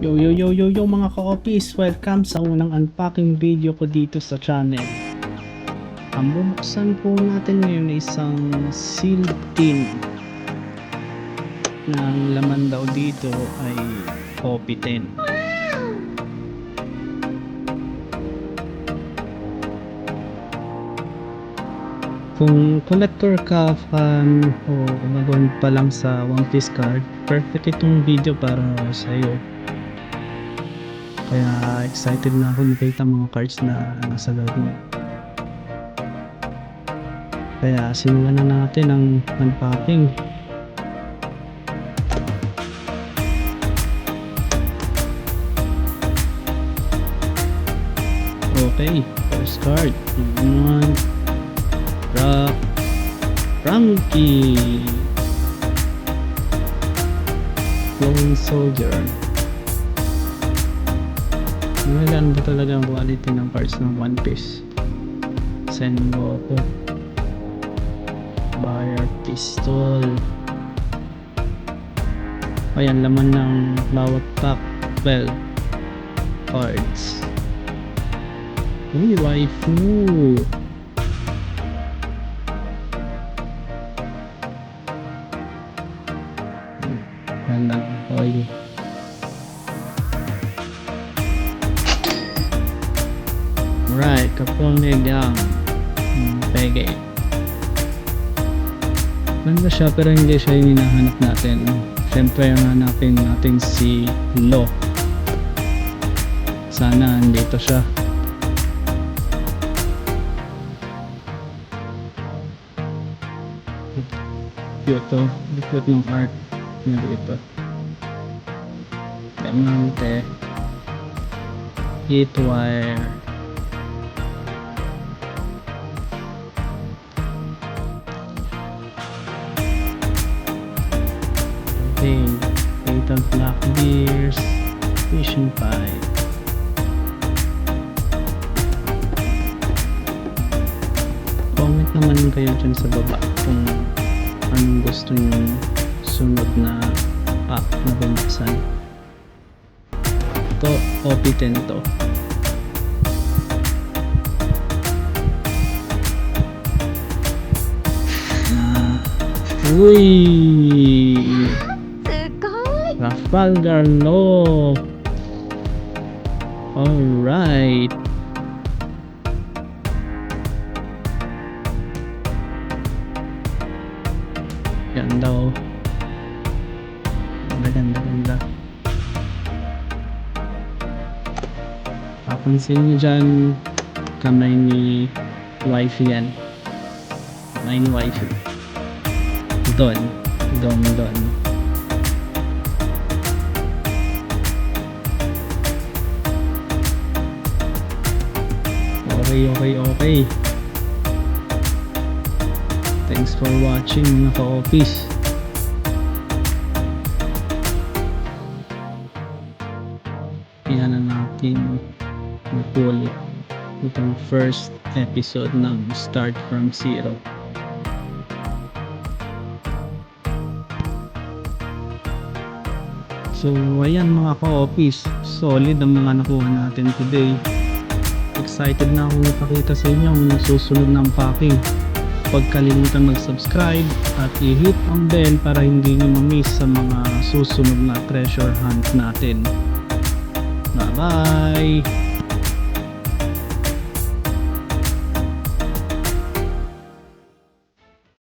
Yo mga ka-office, welcome sa unang unpacking video ko dito sa channel. Ang bubuksan po natin ngayon ay isang sealed tin na ang laman daw dito ay coffee tin. Kung collector ka, fan o bagon pa lang sa One Piece card, perfect itong video para sa iyo. Kaya excited na ako makita mga cards na nasa loob mo. Kaya simulan na natin ang unpacking. Okay, first card. Frankie Lone Soldier. Maganda ba talaga ang quality ng parts ng One Piece? Sengoku Fire Pistol. Ayan, laman ng bawat pack 12 cards. Uy, waifu. Gandang oil. Right, Kapolnegang Pege. Ganda siya pero hindi siya yung hinahanap natin. Siyempre yung hanapin natin si Lo. Sana andito siya. Cute. Cute ng art niya dito. Diamante. Hitwire. Fatal Black Bears, Vision 5. Comment naman kayo dyan sa baba kung anong gusto nyo sunod na pack na bumuksan. Ito, OP10 to. Uy! Trafalgar Law. Alright. Ganda oh. Ganda. Papansin nyo dyan, kamay ni wifey yan. Kamay ni wifey. Don. Okay. Thanks for watching mga ka-office. Yan na natin full itong first episode ng Start From Zero. So ayan mga ka-office, solid ang mga nakuha natin today. Excited na akong ipakita sa inyo ang susunod ng unpacking. Huwag kalimutan mag-subscribe at i-hit ang bell para hindi nyo ma-miss sa mga susunod na treasure hunt natin. Bye bye!